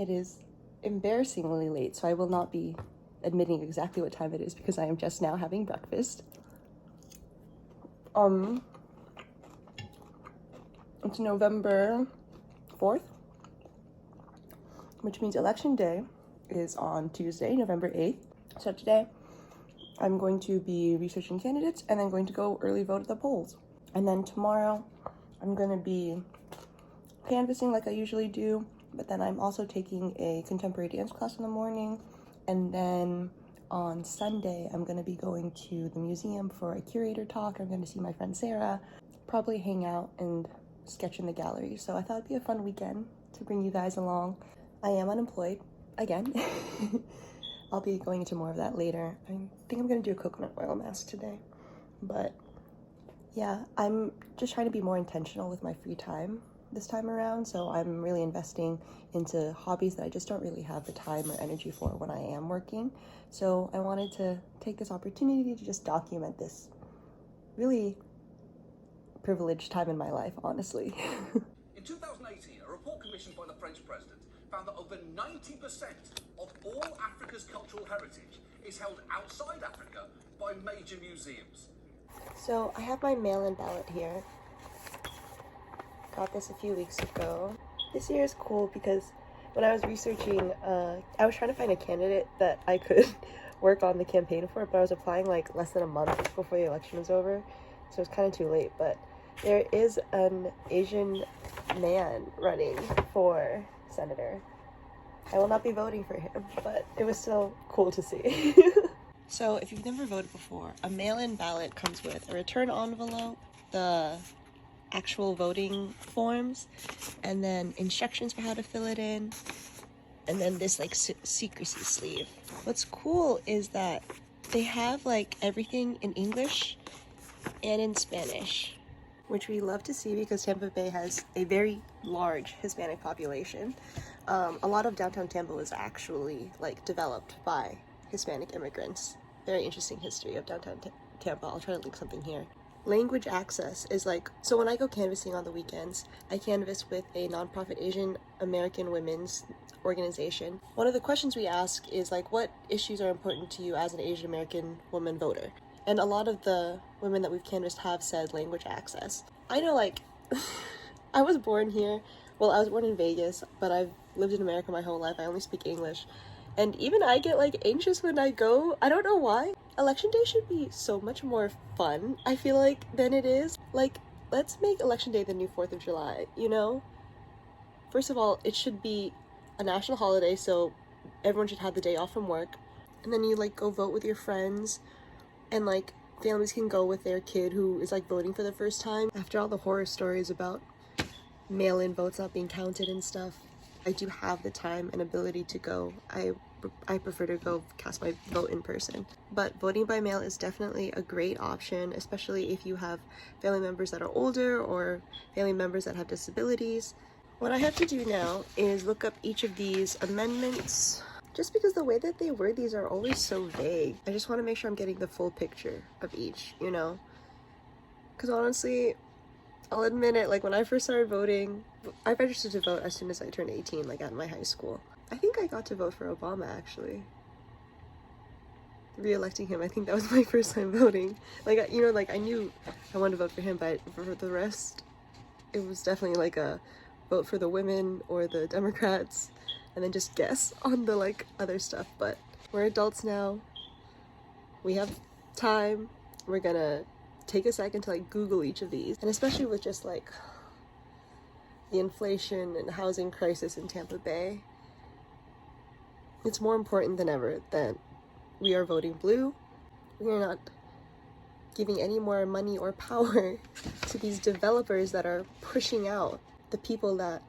It is embarrassingly late, so I will not be admitting exactly what time it is because I am just now having breakfast. It's November 4th, which means election day is on Tuesday, November 8th. So today I'm going to be researching candidates and then going to go early vote at the polls. And then tomorrow I'm going to be canvassing like I usually do, but then I'm also taking a contemporary dance class in the morning. And then on Sunday, I'm going to be going to the museum for a curator talk. I'm going to see my friend Sarah, probably hang out and sketch in the gallery. So I thought it'd be a fun weekend to bring you guys along. I am unemployed again. I'll be going into more of that later. I think I'm going to do a coconut oil mask today. But yeah, I'm just trying to be more intentional with my free time this time around, so I'm really investing into hobbies that I just don't really have the time or energy for when I am working. So I wanted to take this opportunity to just document this really privileged time in my life, honestly. In 2018, a report commissioned by the French president found that over 90% of all Africa's cultural heritage is held outside Africa by major museums. So I have my mail-in ballot here. Got this a few weeks ago. This year is cool because when I was researching, I was trying to find a candidate that I could work on the campaign for, but I was applying like less than a month before the election was over, so it's kind of too late. But there is an Asian man running for senator. I will not be voting for him, but it was still cool to see. So if you've never voted before, a mail-in ballot comes with a return envelope, the actual voting forms, and then instructions for how to fill it in, and then this like secrecy sleeve. What's cool is that they have like everything in English and in Spanish, which we love to see because Tampa Bay has a very large Hispanic population. A lot of downtown Tampa was actually like developed by Hispanic immigrants. Very interesting history of downtown Tampa. I'll try to link something here. Language access is like, so when I go canvassing on the weekends, I canvass with a nonprofit Asian American women's organization. One of the questions we ask is like, what issues are important to you as an Asian American woman voter? And a lot of the women that we've canvassed have said language access. I know, like, I was born here. Well, I was born in Vegas, but I've lived in America my whole life. I only speak English. And even I get like anxious when I go. I don't know why. Election day should be so much more fun, I feel like, than it is. Like, let's make election day the new 4th of July, you know? First of all, it should be a national holiday, so everyone should have the day off from work. And then you like go vote with your friends, and like families can go with their kid who is like voting for the first time. After all the horror stories about mail-in votes not being counted and stuff, I do have the time and ability to go. I prefer to go cast my vote in person. But voting by mail is definitely a great option, especially if you have family members that are older or family members that have disabilities. What I have to do now is look up each of these amendments, just because the way that they word these are always so vague. I just want to make sure I'm getting the full picture of each, you know? Because honestly, I'll admit it, like when I first started voting, I registered to vote as soon as I turned 18, like at my high school. I think I got to vote for Obama, actually. Re-electing him, I think that was my first time voting. Like, you know, like I knew I wanted to vote for him, but for the rest, it was definitely like a vote for the women or the Democrats, and then just guess on the like other stuff. But we're adults now. We have time. We're gonna take a second to like Google each of these, and especially with just like the inflation and housing crisis in Tampa Bay, it's more important than ever that we are voting blue. We are not giving any more money or power to these developers that are pushing out the people that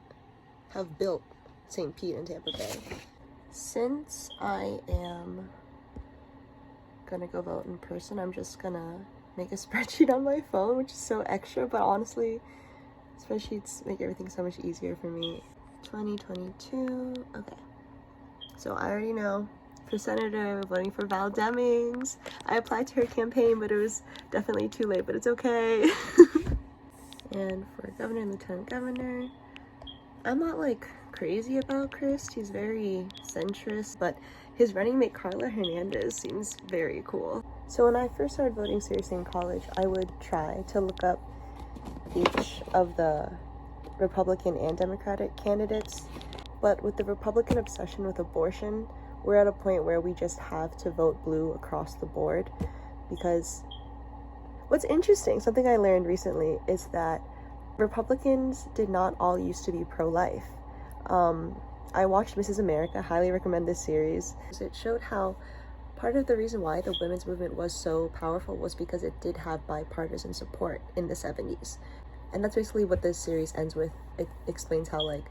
have built St. Pete and Tampa Bay. Since I am gonna go vote in person, I'm just gonna make a spreadsheet on my phone, which is so extra, but honestly, spreadsheets make everything so much easier for me. 2022, okay. So I already know, for senator, voting for Val Demings. I applied to her campaign, but it was definitely too late, but it's okay. And for governor and lieutenant governor, I'm not like crazy about Chris. He's very centrist, but his running mate Carla Hernandez seems very cool. So when I first started voting seriously in college, I would try to look up each of the Republican and Democratic candidates. But with the Republican obsession with abortion, we're at a point where we just have to vote blue across the board. Because what's interesting, something I learned recently, is that Republicans did not all used to be pro-life. I watched Mrs. America, highly recommend this series. It showed how part of the reason why the women's movement was so powerful was because it did have bipartisan support in the 70s. And that's basically what this series ends with. It explains how, like,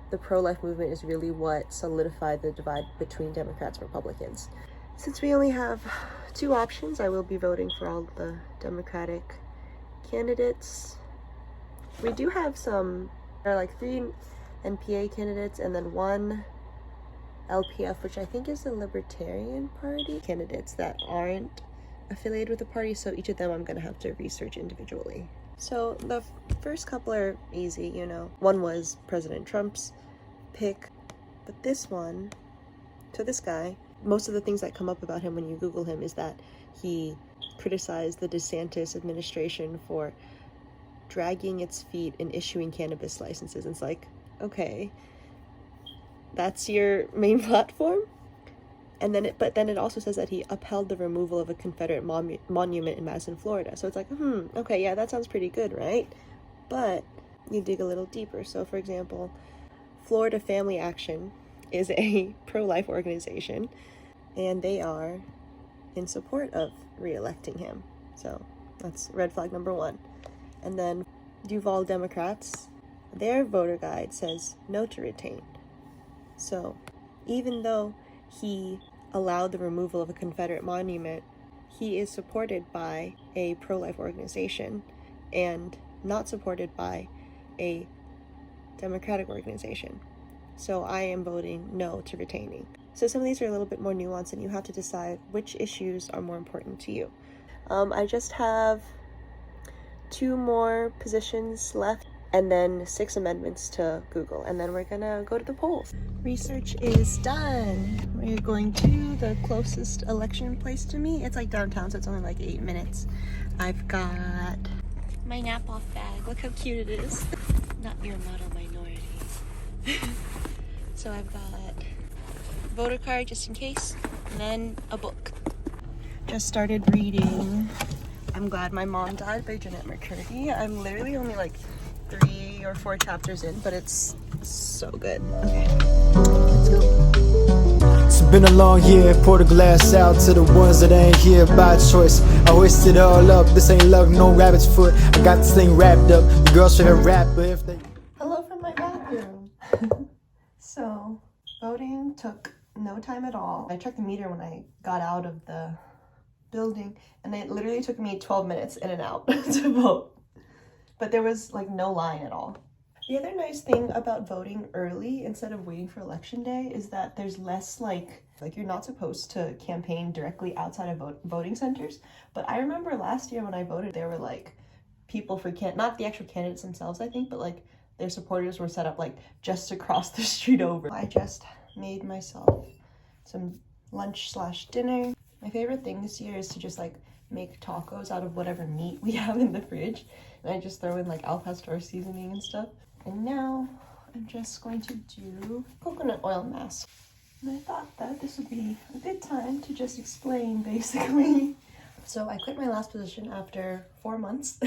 the pro-life movement is really what solidified the divide between Democrats and Republicans. Since we only have 2 options, I will be voting for all the Democratic candidates. We do have some, there are like 3 NPA candidates and then 1 LPF, which I think is the Libertarian Party candidates that aren't affiliated with the party, so each of them I'm gonna have to research individually. So the first couple are easy, you know. One was President Trump's pick, but this one, so this guy, most of the things that come up about him when you Google him is that he criticized the DeSantis administration for dragging its feet in issuing cannabis licenses. And it's like, okay, that's your main platform? And then but then it also says that he upheld the removal of a Confederate monument in Madison, Florida. So it's like, okay, yeah, that sounds pretty good, right? But you dig a little deeper. So for example, Florida Family Action is a pro-life organization, and they are in support of re-electing him. So that's red flag number 1. And then Duval Democrats, their voter guide says no to retain. So even though he allowed the removal of a Confederate monument, he is supported by a pro-life organization and not supported by a Democratic organization. So I am voting no to retaining. So some of these are a little bit more nuanced, and you have to decide which issues are more important to you. I just have 2 more positions left, and then 6 amendments to Google, and then we're gonna go to the polls. Research is done. We're going to the closest election place to me. It's like downtown, so it's only like 8 minutes. I've got my nap-off bag. Look how cute it is. Not your model minority. So I've got voter card just in case, and then a book. Just started reading I'm Glad My Mom Died by Jeanette McCurdy. I'm literally only like 3 or 4 chapters in, but it's so good. Okay, let's go. It's been a long year, pour the glass out to the ones that ain't here by choice. I hoist it all up, this ain't love, no rabbit's foot. I got this thing wrapped up, the girls favorite rapper if they... Hello from my bathroom. So, voting took no time at all. I checked the meter when I got out of the building, and it literally took me 12 minutes in and out to vote. But there was like no line at all. The other nice thing about voting early instead of waiting for election day is that there's less like you're not supposed to campaign directly outside of voting centers. But I remember last year when I voted, there were like people for not the actual candidates themselves, I think, but like their supporters were set up like just across the street over. I just made myself some lunch/dinner. My favorite thing this year is to just like make tacos out of whatever meat we have in the fridge. And I just throw in like al pastor seasoning and stuff. And now I'm just going to do coconut oil mask. And I thought that this would be a good time to just explain basically. So I quit my last position after 4 months.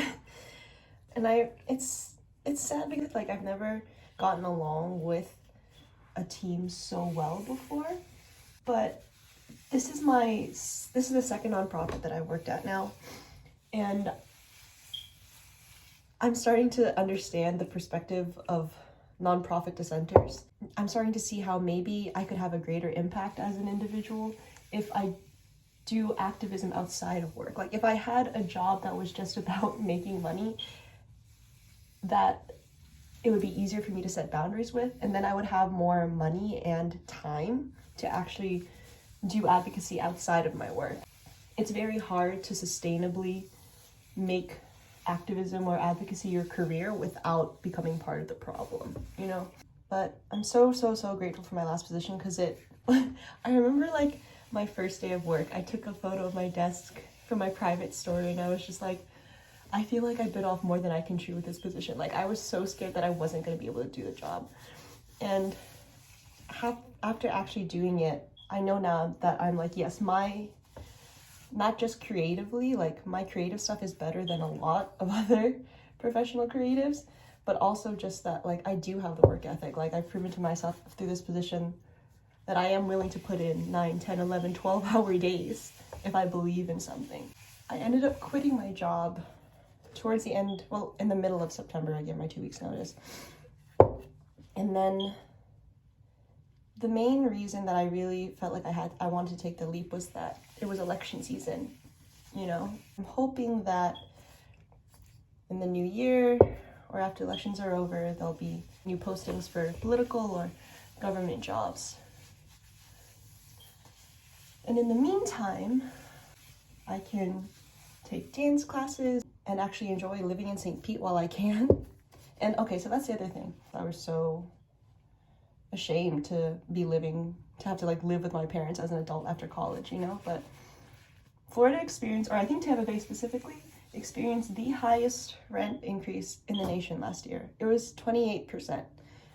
And it's sad because like I've never gotten along with a team so well before. But this is the second nonprofit that I worked at now. And I'm starting to understand the perspective of nonprofit dissenters. I'm starting to see how maybe I could have a greater impact as an individual if I do activism outside of work. Like if I had a job that was just about making money, that it would be easier for me to set boundaries with, and then I would have more money and time to actually do advocacy outside of my work. It's very hard to sustainably make activism or advocacy your career without becoming part of the problem, you know? But I'm so grateful for my last position because it, I remember like my first day of work, I took a photo of my desk from my private story and I was just like, I feel like I bit off more than I can chew with this position. Like I was so scared that I wasn't going to be able to do the job. And after actually doing it, I know now that I'm like, yes, not just creatively, like my creative stuff is better than a lot of other professional creatives, but also just that like I do have the work ethic. Like I've proven to myself through this position that I am willing to put in 9, 10, 11, 12-hour days if I believe in something. I ended up quitting my job towards the end, well, in the middle of September. I gave my 2 weeks notice. And then the main reason that I really felt like I wanted to take the leap was that it was election season, you know. I'm hoping that in the new year or after elections are over, there'll be new postings for political or government jobs. And in the meantime, I can take dance classes and actually enjoy living in St. Pete while I can. And okay, so that's the other thing. I was so ashamed to have to like live with my parents as an adult after college, you know. But Florida experienced, or I think Tampa Bay specifically, experienced the highest rent increase in the nation last year. It was 28%,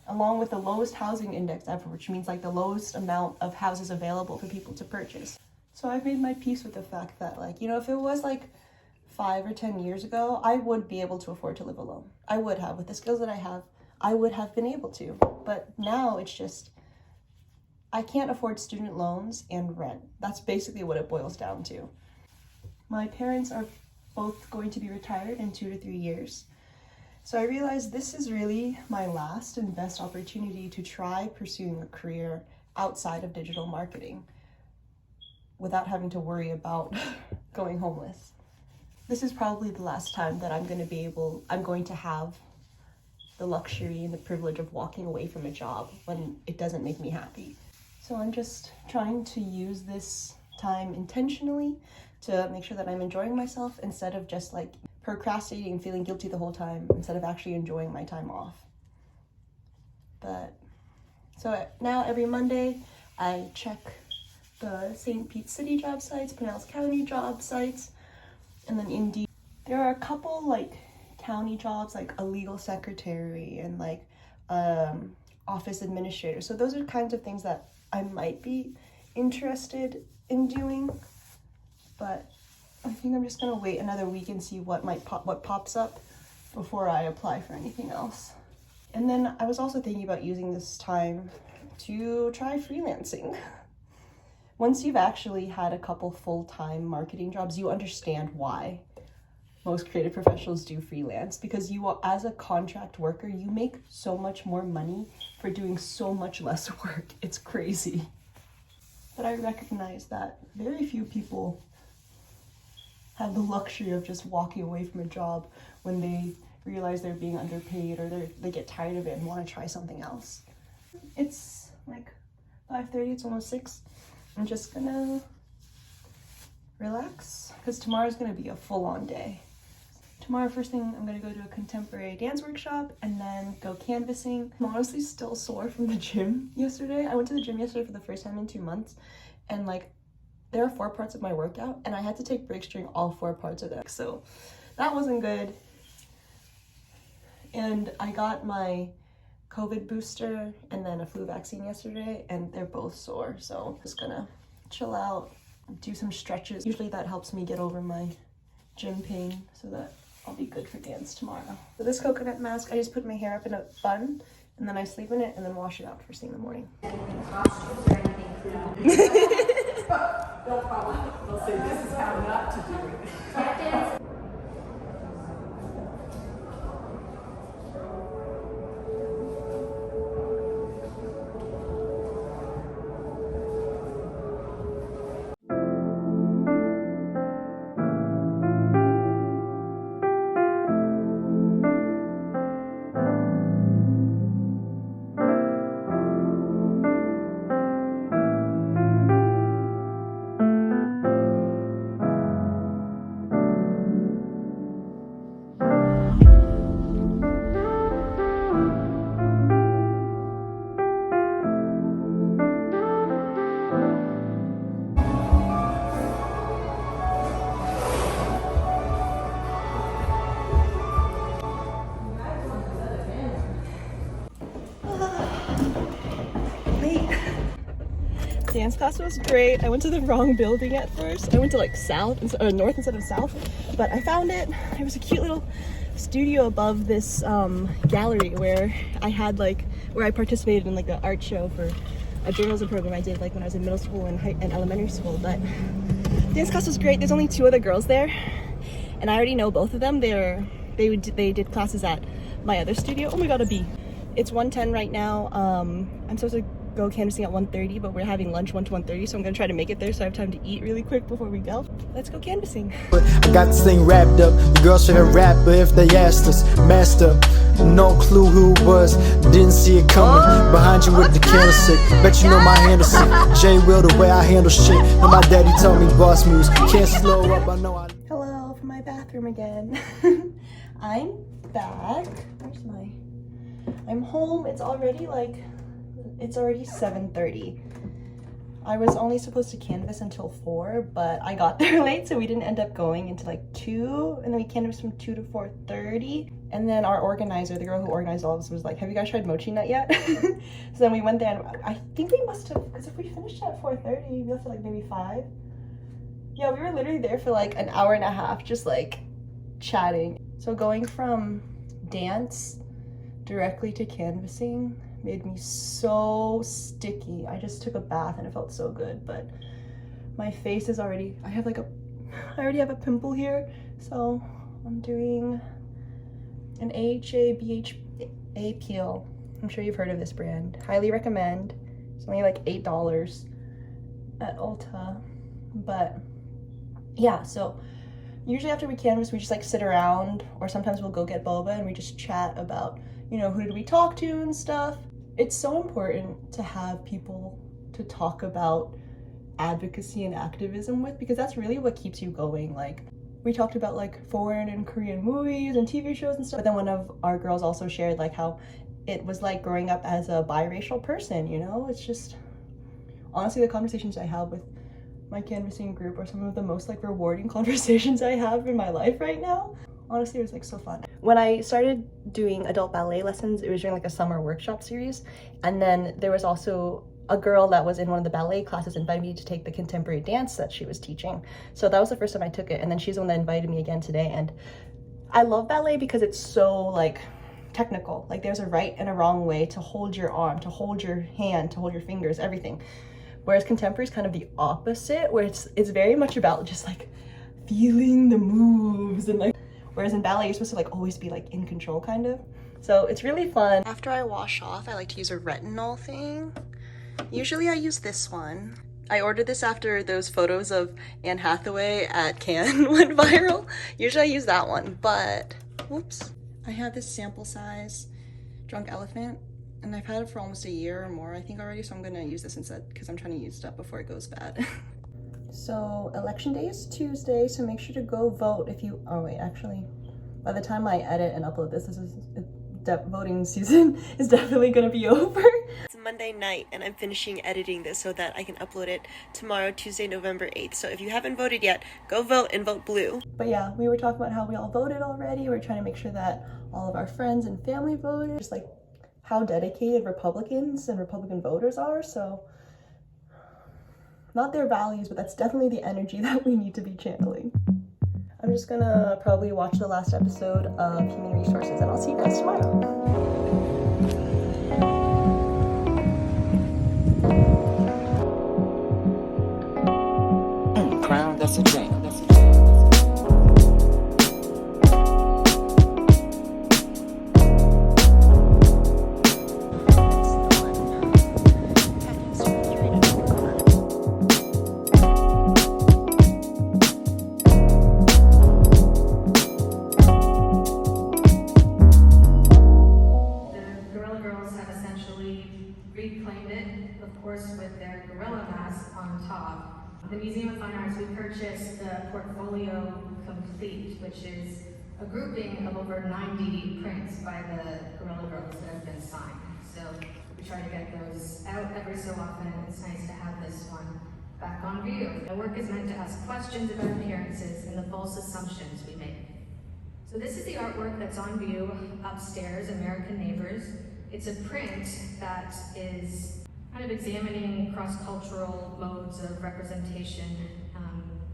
along with the lowest housing index ever, which means like the lowest amount of houses available for people to purchase. So I've made my peace with the fact that, like, you know, if it was like 5 or 10 years ago, I would be able to afford to live alone. I would have, with the skills that I have, I would have been able to. But now it's just, I can't afford student loans and rent. That's basically what it boils down to. My parents are both going to be retired in 2 to 3 years. So I realized this is really my last and best opportunity to try pursuing a career outside of digital marketing without having to worry about going homeless. This is probably the last time that I'm going to have the luxury and the privilege of walking away from a job when it doesn't make me happy. So I'm just trying to use this time intentionally to make sure that I'm enjoying myself instead of just like procrastinating and feeling guilty the whole time, instead of actually enjoying my time off. But so now every Monday I check the St. Pete City job sites, Pinellas County job sites, and then Indeed. There are a couple like county jobs, like a legal secretary and like office administrator. So those are kinds of things that I might be interested in doing, but I think I'm just gonna wait another week and see what pops up before I apply for anything else. And then I was also thinking about using this time to try freelancing. Once you've actually had a couple full-time marketing jobs, you understand why most creative professionals do freelance, because you, as a contract worker, you make so much more money for doing so much less work. It's crazy. But I recognize that very few people have the luxury of just walking away from a job when they realize they're being underpaid or they get tired of it and want to try something else. It's like 5:30, it's almost 6. I'm just gonna relax because tomorrow's gonna be a full-on day. Tomorrow, first thing, I'm gonna go to a contemporary dance workshop and then go canvassing. I'm honestly still sore from the gym yesterday. I went to the gym yesterday for the first time in 2 months, and like there are 4 parts of my workout and I had to take breaks during all 4 parts of it. So that wasn't good. And I got my COVID booster and then a flu vaccine yesterday, and they're both sore. So I'm just gonna chill out, do some stretches. Usually that helps me get over my gym pain so that I'll be good for dance tomorrow. So this coconut mask, I just put my hair up in a bun and then I sleep in it and then wash it out first thing in the morning. They'll say this is how not to do it. Dance class was great. I went to the wrong building at first. I went to like north instead of south, but I found it. There was a cute little studio above this gallery where I participated in like the art show for a journalism program I did like when I was in middle school and elementary school. But dance class was great. There's only 2 other girls there, and I already know both of them. They did classes at my other studio. Oh my god, a bee. It's 1:10 right now. I'm supposed to go canvassing at 1:30, but we're having lunch 1 to 1:30, so I'm gonna try to make it there so I have time to eat really quick before we go. Let's go canvassing. I got this thing wrapped up. The girls favorite rapper if they asked us. Master, no clue who it was. Didn't see it coming. Behind you with the candlestick. Bet you know my handle sick. J Will the way I handle shit. And my daddy told me boss moves. Can't slow up. I know I. Hello from my bathroom again. I'm back. I'm home. It's already 7:30. I was only supposed to canvass until 4, but I got there late, so we didn't end up going until like 2, and then we canvassed from 2 to 4:30. And then our organizer, the girl who organized all of us, was like, have you guys tried mochi nut yet? So then we went there, and I think we must have, because if we finished at 4:30, we left at like maybe 5. Yeah, we were literally there for like an hour and a half, just like chatting. So going from dance directly to canvassing made me so sticky. I just took a bath and it felt so good, but my face is already, I already have a pimple here. So I'm doing an AHA peel. I'm sure you've heard of this brand. Highly recommend. It's only like $8 at Ulta. But yeah, so usually after we canvass, we just like sit around, or sometimes we'll go get boba and we just chat about, you know, who did we talk to and stuff. It's so important to have people to talk about advocacy and activism with, because that's really what keeps you going. Like, we talked about like foreign and Korean movies and TV shows and stuff, but then one of our girls also shared like how it was like growing up as a biracial person, you know? It's just, honestly, the conversations I have with my canvassing group are some of the most like rewarding conversations I have in my life right now. Honestly, it was like so fun. When I started doing adult ballet lessons, it was during like a summer workshop series, and then there was also a girl that was in one of the ballet classes invited me to take the contemporary dance that she was teaching. So that was the first time I took it, and then she's the one that invited me again today. And I love ballet because it's so like technical. Like, there's a right and a wrong way to hold your arm, to hold your hand, to hold your fingers, everything. Whereas contemporary is kind of the opposite, where it's very much about just like feeling the moves, and like, whereas in ballet, you're supposed to like always be like in control, kind of. So it's really fun. After I wash off, I like to use a retinol thing. Usually I use this one. I ordered this after those photos of Anne Hathaway at Cannes went viral. Usually I use that one, but whoops. I have this sample size Drunk Elephant, and I've had it for almost a year or more, I think, already, so I'm gonna use this instead because I'm trying to use it up before it goes bad. So election day is Tuesday, so make sure to go vote if you, oh wait, actually, by the time I edit and upload this voting season is definitely gonna be over. It's Monday night and I'm finishing editing this so that I can upload it tomorrow, Tuesday, November 8th. So if you haven't voted yet, go vote and vote blue. But yeah, we were talking about how we all voted already. We're trying to make sure that all of our friends and family voted, just like how dedicated Republicans and Republican voters are. So not their values, but that's definitely the energy that we need to be channeling. I'm just gonna probably watch the last episode of Human Resources, and I'll see you guys tomorrow. Crown, that's a thing. Reclaimed it, of course, with their gorilla mask on top. The Museum of Fine Arts, we purchased the Portfolio Complete, which is a grouping of over 90 prints by the Gorilla Girls that have been signed. So we try to get those out every so often. It's nice to have this one back on view. The work is meant to ask questions about appearances and the false assumptions we make. So this is the artwork that's on view upstairs, American Neighbors. It's a print that is kind of examining cross-cultural modes of representation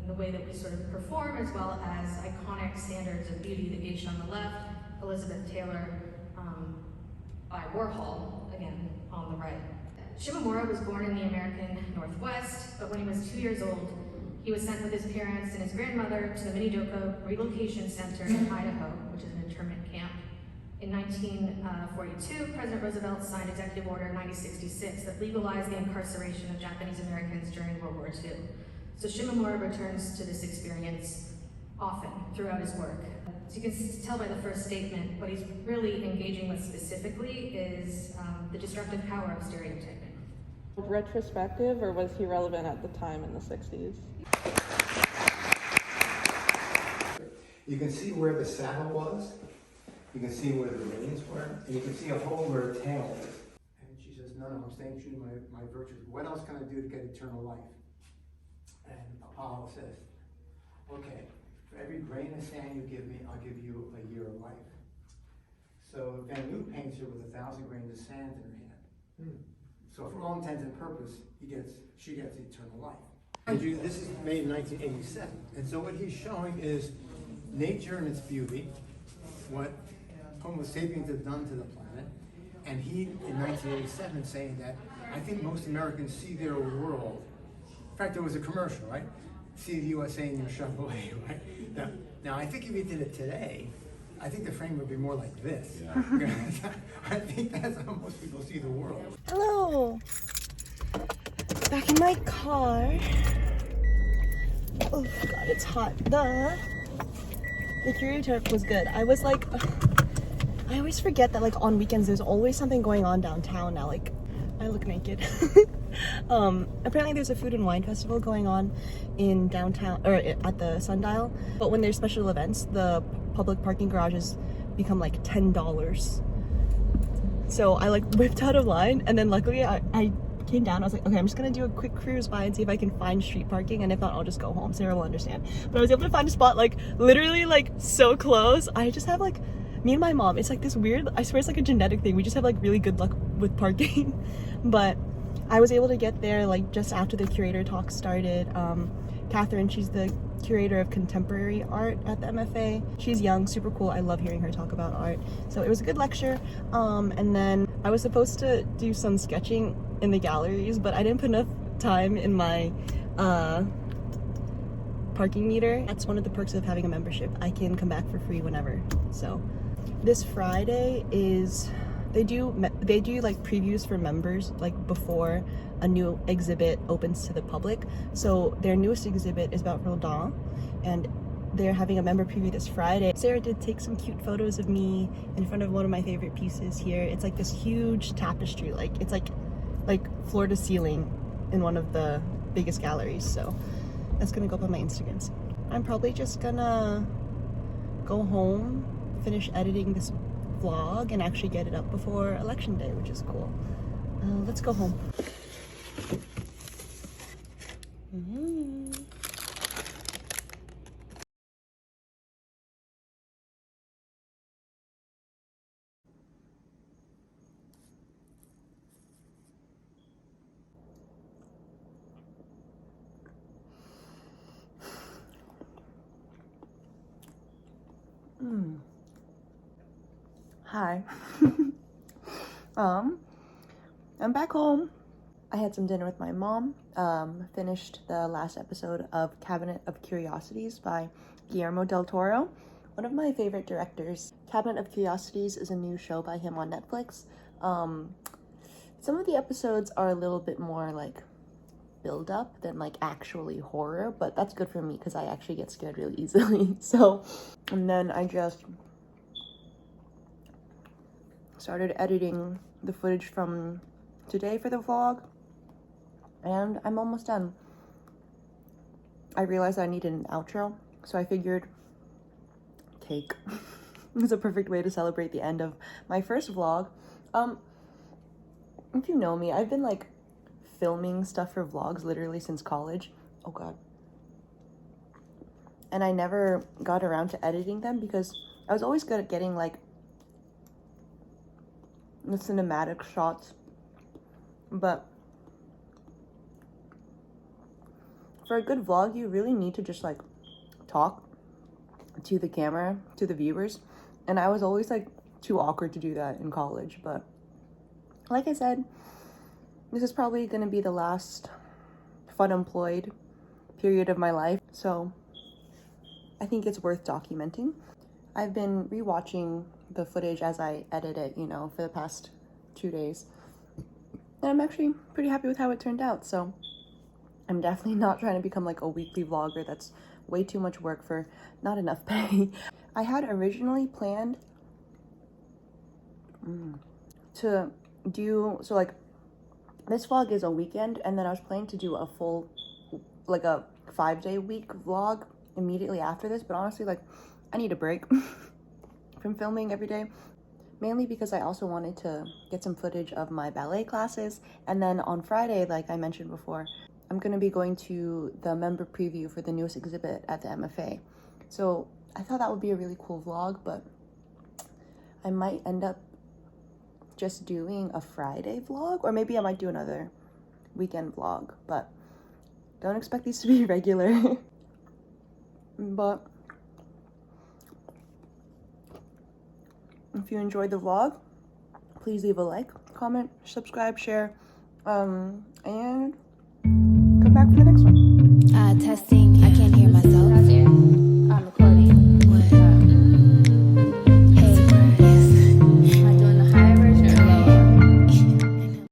in the way that we sort of perform, as well as iconic standards of beauty, The Geisha on the left, Elizabeth Taylor by Warhol, again, on the right. Shimomura was born in the American Northwest, but when he was 2 years old, he was sent with his parents and his grandmother to the Minidoka Relocation Center in Idaho, which is an internment camp. In 1942, President Roosevelt signed Executive Order 9066 that legalized the incarceration of Japanese Americans during World War II. So Shimomura returns to this experience often throughout his work. So you can tell by the first statement, what he's really engaging with specifically is the destructive power of stereotyping. Retrospective, or was he relevant at the time in the 60s? You can see where the saddle was, you can see where the reins were, and you can see a hole where a tail is. And she says, no, I'm staying true to my virtues. What else can I do to get eternal life? And Apollo says, okay, for every grain of sand you give me, I'll give you a year of life. So Van Loo paints her with 1,000 grains of sand in her hand. So for all intents and purposes, she gets eternal life. And this is made in 1987. And so what he's showing is nature and its beauty, what Homo sapiens have done to the planet. And he, in 1987, saying that I think most Americans see their world. In fact, there was a commercial, right? See the USA in your Chevrolet, right? Now, I think if you did it today, I think the frame would be more like this. Yeah. I think that's how most people see the world. Hello! Back in my car. Oh god, it's hot. The curator was good. I was like, I always forget that like on weekends there's always something going on downtown now. Like, I look naked. Apparently there's a food and wine festival going on in downtown, or at the Sundial. But when there's special events, the public parking garages become like $10. So I like whipped out of line, and then luckily I came down. I was like, okay, I'm just gonna do a quick cruise by and see if I can find street parking, and if not, I'll just go home. Sarah will understand. But I was able to find a spot like literally like so close. I just have like, me and my mom, it's like this weird, I swear it's like a genetic thing. We just have like really good luck with parking. But I was able to get there like just after the curator talk started. Catherine, she's the curator of contemporary art at the MFA. She's young, super cool. I love hearing her talk about art. So it was a good lecture. And then I was supposed to do some sketching in the galleries, but I didn't put enough time in my parking meter. That's one of the perks of having a membership. I can come back for free whenever. So this Friday is, they do like previews for members like before a new exhibit opens to the public. So their newest exhibit is about Rodin, and they're having a member preview this Friday. Sarah did take some cute photos of me in front of one of my favorite pieces here. It's like this huge tapestry, like it's like floor to ceiling in one of the biggest galleries. So that's gonna go up on my Instagram soon. I'm probably just gonna go home, finish editing this vlog, and actually get it up before election day, which is cool. Let's go home. Hi. I'm back home. I had some dinner with my mom, finished the last episode of Cabinet of Curiosities by Guillermo del Toro, one of my favorite directors. Cabinet of Curiosities is a new show by him on Netflix. Some of the episodes are a little bit more like build up than like actually horror, but that's good for me because I actually get scared really easily. So, and then I just started editing the footage from today for the vlog, and I'm almost done. I realized I needed an outro, so I figured cake is a perfect way to celebrate the end of my first vlog. If you know me, I've been like filming stuff for vlogs literally since college. Oh god. And I never got around to editing them because I was always good at getting like the cinematic shots, but for a good vlog, you really need to just like talk to the camera, to the viewers. And I was always like too awkward to do that in college. But like I said, this is probably going to be the last unemployed period of my life. So I think it's worth documenting. I've been rewatching the footage as I edit it, you know, for the past 2 days. And I'm actually pretty happy with how it turned out. So I'm definitely not trying to become like a weekly vlogger. That's way too much work for not enough pay. I had originally planned to do, so like this vlog is a weekend, and then I was planning to do a full, like a 5-day week vlog immediately after this. But honestly, like I need a break from filming every day, mainly because I also wanted to get some footage of my ballet classes. And then on Friday, like I mentioned before, I'm going to be going to the member preview for the newest exhibit at the MFA. So I thought that would be a really cool vlog, but I might end up just doing a Friday vlog, or maybe I might do another weekend vlog, but don't expect these to be regular. But if you enjoyed the vlog, please leave a like, comment, subscribe, share, and come back for the next one. Testing.